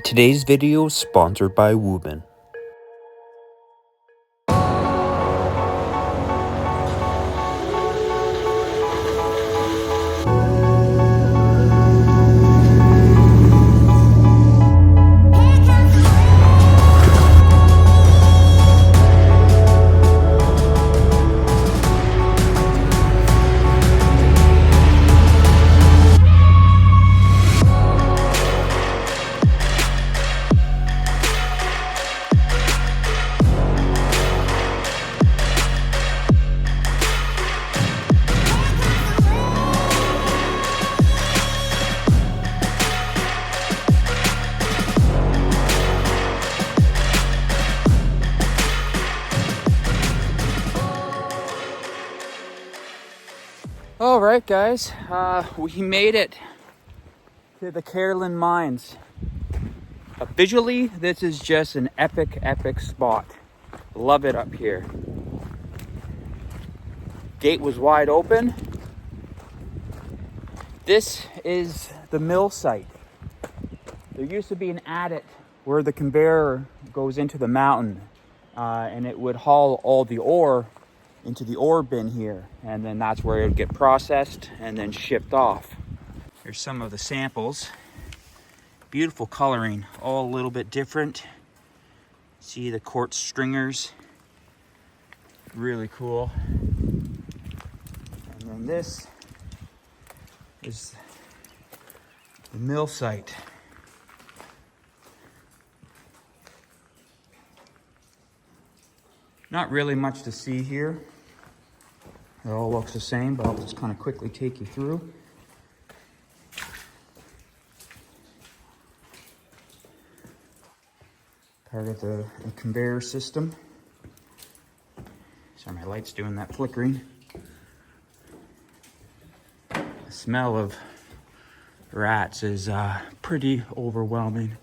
Today's video is sponsored by Wuben. All right, guys, we made it to the Carolyn Mines. Visually, this is just an epic spot. Love it up here. Gate was wide open. This is the mill site. There used to be an adit where the conveyor goes into the mountain, and it would haul all the ore into the ore bin here, and then that's where it would get processed and then shipped off. Here's some of the samples. Beautiful coloring, all a little bit different. See the quartz stringers, really cool. And then this is the mill site. Not really much to see here. It all looks the same, but I'll just kind of quickly take you through. Part of the conveyor system. Sorry, my light's doing that flickering. The smell of rats is pretty overwhelming.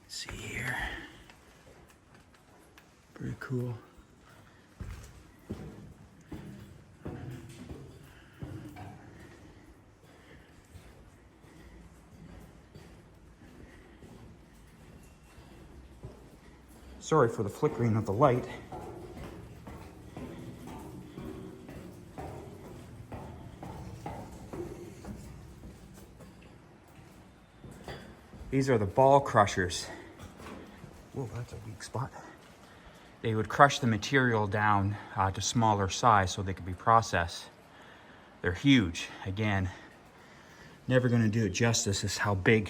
See here, pretty cool. Sorry for the flickering of the light. These are the ball crushers. Whoa, that's a weak spot. They would crush the material down to smaller size so they could be processed. They're huge. Again, never gonna do it justice as how big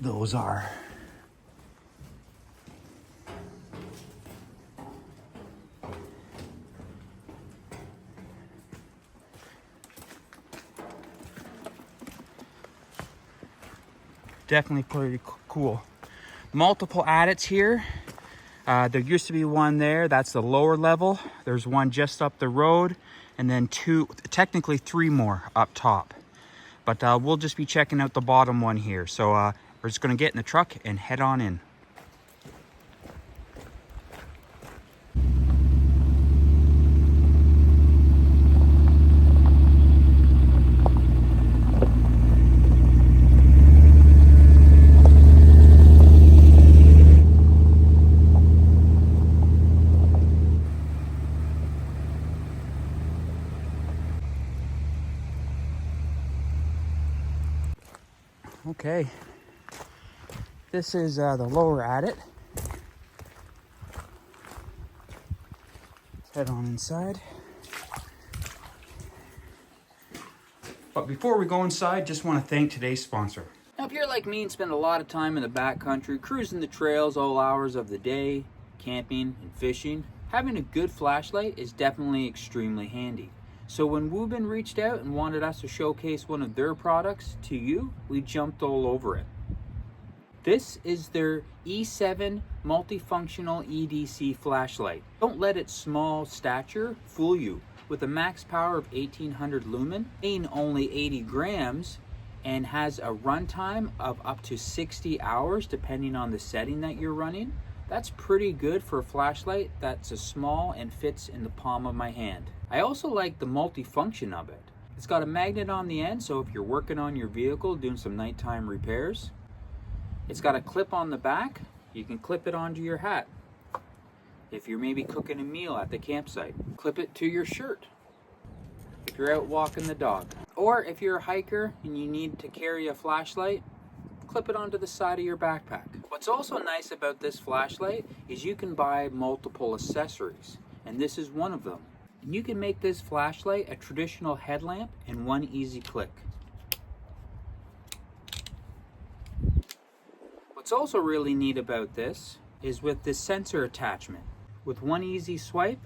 those are. Definitely pretty cool. Multiple adits here. There used to be one there. That's the lower level. There's one just up the road, and then technically three more up top. But we'll just be checking out the bottom one here. So we're just gonna get in the truck and head on in. Okay, this is the lower adit. Let's head on inside. But before we go inside, just want to thank today's sponsor. Now, if you're like me and spend a lot of time in the backcountry, cruising the trails all hours of the day, camping and fishing, having a good flashlight is definitely extremely handy. So when Wuben reached out and wanted us to showcase one of their products to you, we jumped all over it. This is their E7 multifunctional EDC flashlight. Don't let its small stature fool you. With a max power of 1800 lumen, weighing only 80 grams, and has a runtime of up to 60 hours depending on the setting that you're running, That's pretty good for a flashlight that's a small and fits in the palm of my hand. I also like the multifunction of it. It's got a magnet on the end, so if you're working on your vehicle doing some nighttime repairs. It's got a clip on the back. You can clip it onto your hat. If you're maybe cooking a meal at the campsite, clip it to your shirt. If you're out walking the dog. Or if you're a hiker and you need to carry a flashlight, clip it onto the side of your backpack. What's also nice about this flashlight is you can buy multiple accessories, and this is one of them. And you can make this flashlight a traditional headlamp in one easy click. What's also really neat about this is with this sensor attachment. With one easy swipe,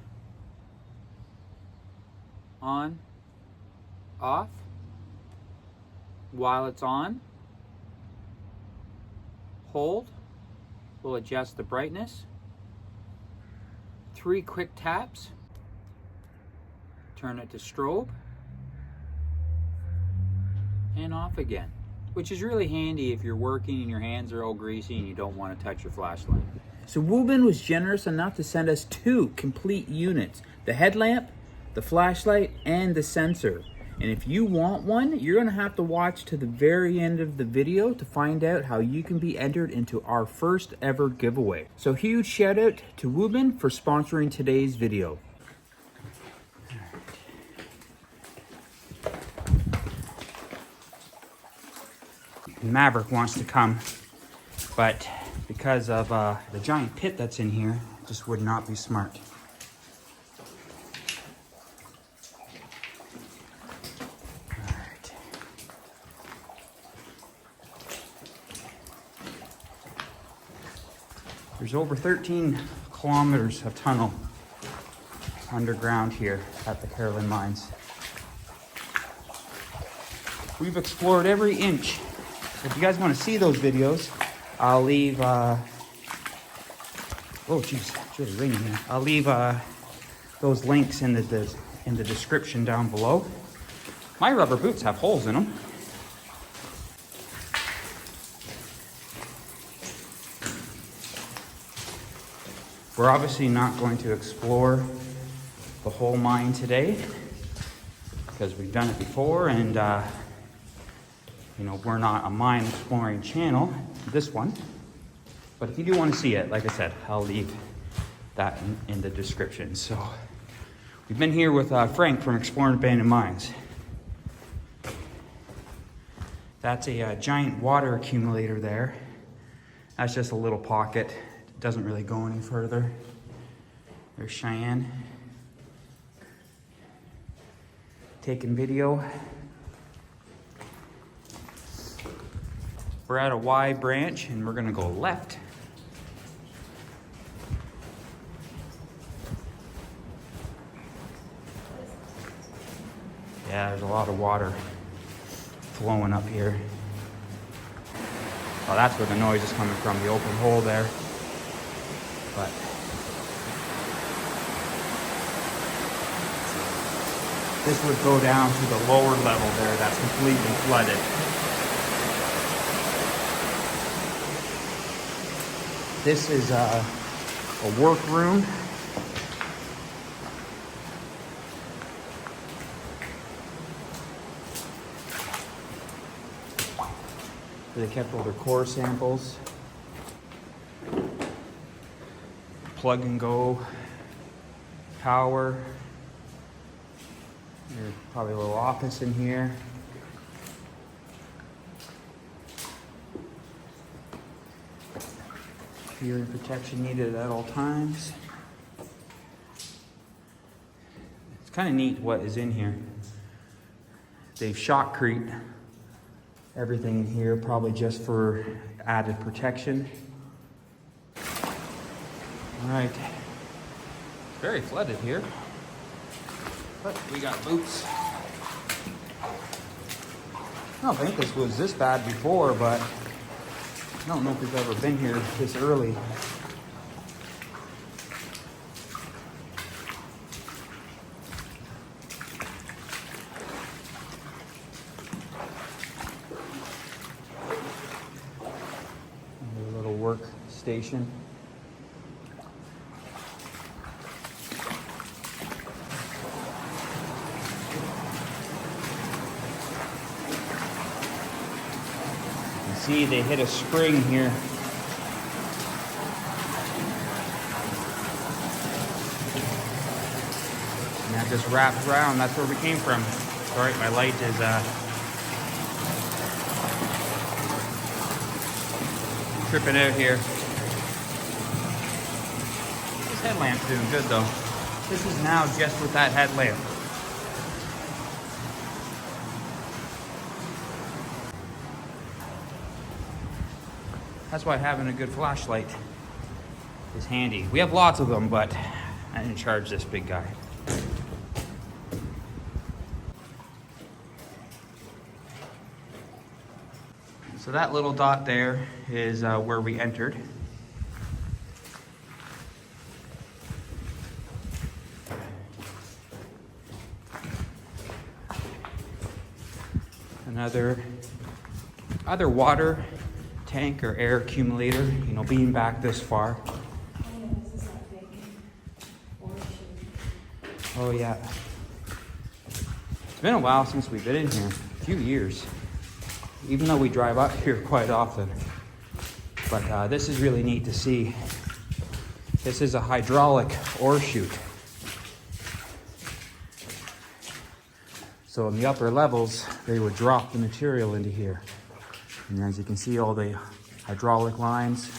on, off, while it's on, hold, will adjust the brightness. 3 quick taps, turn it to strobe, and off again. Which is really handy if you're working and your hands are all greasy and you don't want to touch your flashlight. So Wuben was generous enough to send us 2 complete units, the headlamp, the flashlight, and the sensor. And if you want one, you're gonna have to watch to the very end of the video to find out how you can be entered into our first ever giveaway. So huge shout out to Wuben for sponsoring today's video. Maverick wants to come, but because of the giant pit that's in here, it just would not be smart. Alright. There's over 13 kilometers of tunnel underground here at the Carolyn Mines. We've explored every inch. If you guys want to see those videos, I'll leave, oh jeez, it's really raining here. I'll leave those links in the description down below. My rubber boots have holes in them. We're obviously not going to explore the whole mine today because we've done it before, and you know, we're not a mine exploring channel, this one. But if you do want to see it, like I said, I'll leave that in the description. So we've been here with Frank from Exploring Abandoned Mines. That's a giant water accumulator there. That's just a little pocket. It doesn't really go any further. There's Cheyenne taking video. We're at a Y branch and we're gonna go left. Yeah, there's a lot of water flowing up here. Well, that's where the noise is coming from, the open hole there. But this would go down to the lower level there that's completely flooded. This is a workroom. They kept all their core samples. Plug and go power. There's probably a little office in here. Hearing protection needed at all times. It's kind of neat what is in here. They've shotcrete everything in here, probably just for added protection. All right, it's very flooded here, but we got boots. I don't think this was this bad before, but I don't know if we've ever been here this early. A little workstation. see, they hit a spring here. And that just wraps around. That's where we came from. Sorry, my light is tripping out here. This headlamp's doing good though. This is now just with that headlamp. That's why having a good flashlight is handy. We have lots of them, but I didn't charge this big guy. So that little dot there is where we entered. Another either water tank or air accumulator, you know, being back this far. Oh yeah. It's been a while since we've been in here, a few years. Even though we drive up here quite often. But this is really neat to see. This is a hydraulic ore chute. So in the upper levels, they would drop the material into here. And as you can see, all the hydraulic lines,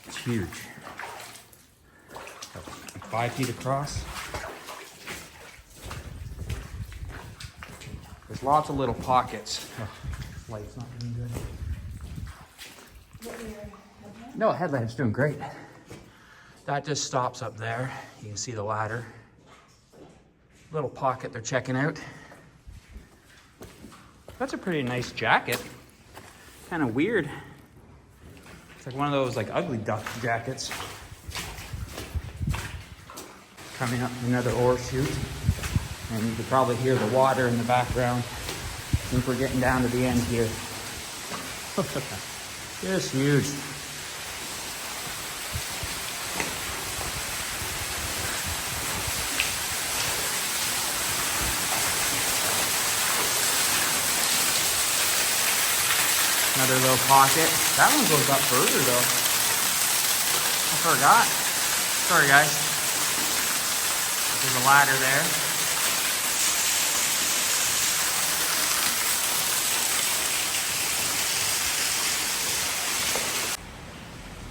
it's huge. 5 feet across. There's lots of little pockets. Oh, light's not doing good. No, headlamp's doing great. That just stops up there. You can see the ladder. Little pocket they're checking out. That's a pretty nice jacket. Kind of weird. It's like one of those like ugly duck jackets. Coming up another ore chute. And you could probably hear the water in the background. I think we're getting down to the end here. Just huge. Another little pocket. That one goes up further though. I forgot. Sorry guys. There's a ladder there.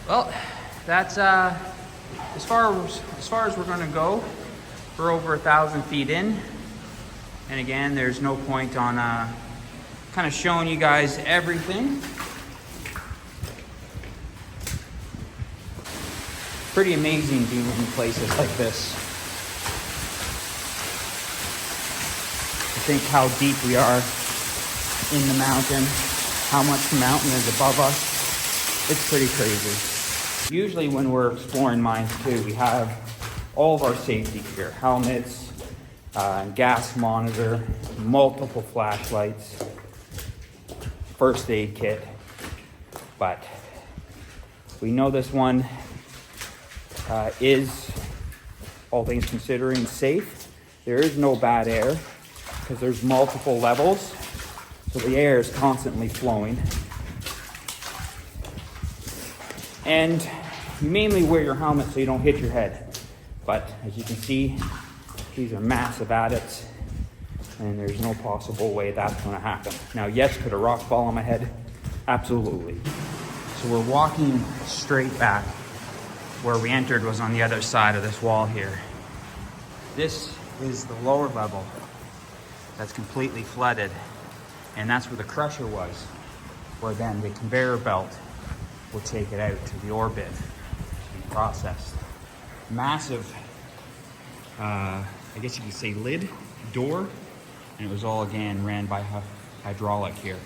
Well, that's as far as we're gonna go. We're over 1,000 feet in. And again, there's no point on kind of showing you guys everything. Pretty amazing being in places like this. To think how deep we are in the mountain, how much the mountain is above us. It's pretty crazy. Usually when we're exploring mines too, we have all of our safety gear, helmets, gas monitor, multiple flashlights, first aid kit, but we know this one is, all things considering, safe. There is no bad air because there's multiple levels, so the air is constantly flowing. And you mainly wear your helmet so you don't hit your head, but as you can see, these are massive adits. And there's no possible way that's going to happen. Now, yes, could a rock fall on my head? Absolutely. So we're walking straight back. Where we entered was on the other side of this wall here. This is the lower level that's completely flooded. And that's where the crusher was, where then the conveyor belt will take it out to the ore bin to be processed. Massive, I guess you could say lid, door. And it was all, again, ran by hydraulic here.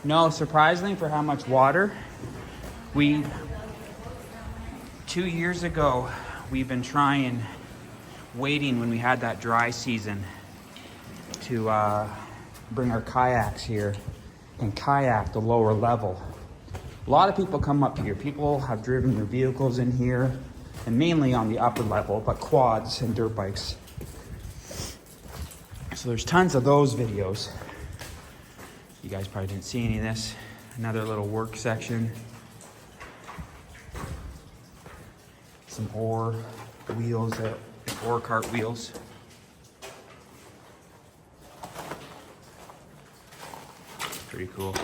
No, surprisingly, for how much water, 2 years ago, we've been waiting when we had that dry season to bring our kayaks here and kayak the lower level. A lot of people come up here. People have driven their vehicles in here, and mainly on the upper level, but quads and dirt bikes. So there's tons of those videos. You guys probably didn't see any of this. Another little work section. Some ore wheels, ore cart wheels. Pretty cool.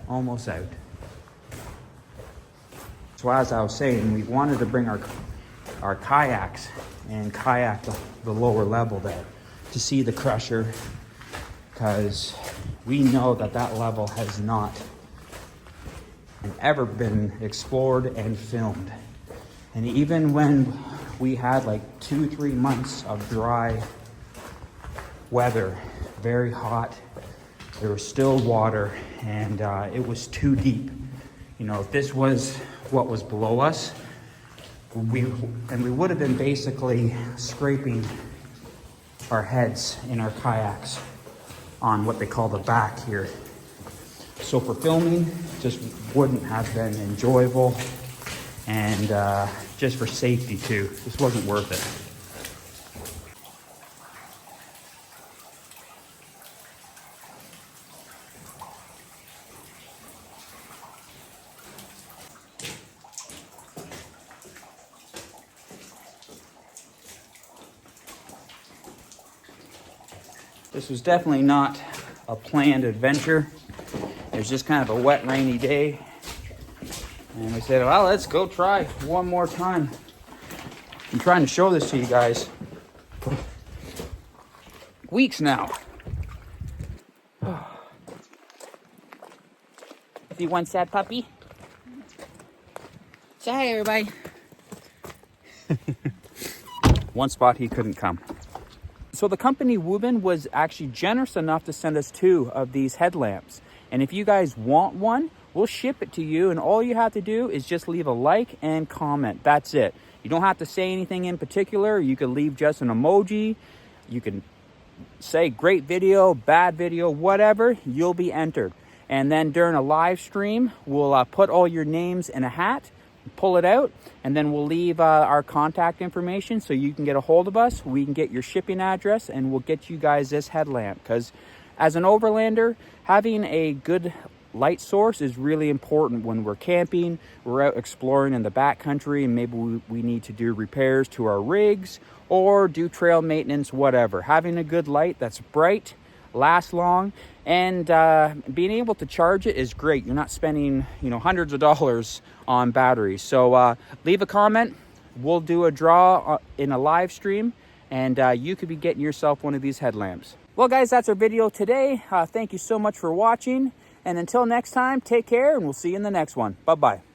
Almost out. So as I was saying, we wanted to bring our kayaks and kayak the lower level there to see the crusher, because we know that level has not ever been explored and filmed. And even when we had like 2-3 months of dry weather, very hot, there was still water, and it was too deep. You know, if this was what was below us, we would have been basically scraping our heads in our kayaks on what they call the back here. So for filming, just wouldn't have been enjoyable, and just for safety too, this wasn't worth it. This was definitely not a planned adventure. It was just kind of a wet, rainy day. And we said, well, let's go try one more time. I'm trying to show this to you guys for weeks now. See one sad puppy? Say hi, everybody. One spot he couldn't come. So the company Wuben was actually generous enough to send us 2 of these headlamps. And if you guys want one, we'll ship it to you. And all you have to do is just leave a like and comment. That's it. You don't have to say anything in particular. You can leave just an emoji. You can say great video, bad video, whatever. You'll be entered. And then during a live stream, we'll put all your names in a hat, pull it out, and then we'll leave our contact information so you can get a hold of us. We can get your shipping address, and we'll get you guys this headlamp, because as an overlander, having a good light source is really important when we're camping, we're out exploring in the backcountry, and maybe we need to do repairs to our rigs or do trail maintenance, whatever. Having a good light that's bright, lasts long, and being able to charge it is great. You're not spending, hundreds of dollars on batteries. So leave a comment. We'll do a draw in a live stream, and you could be getting yourself one of these headlamps. Well, guys, that's our video today. Thank you so much for watching. And until next time, take care, and we'll see you in the next one. Bye-bye.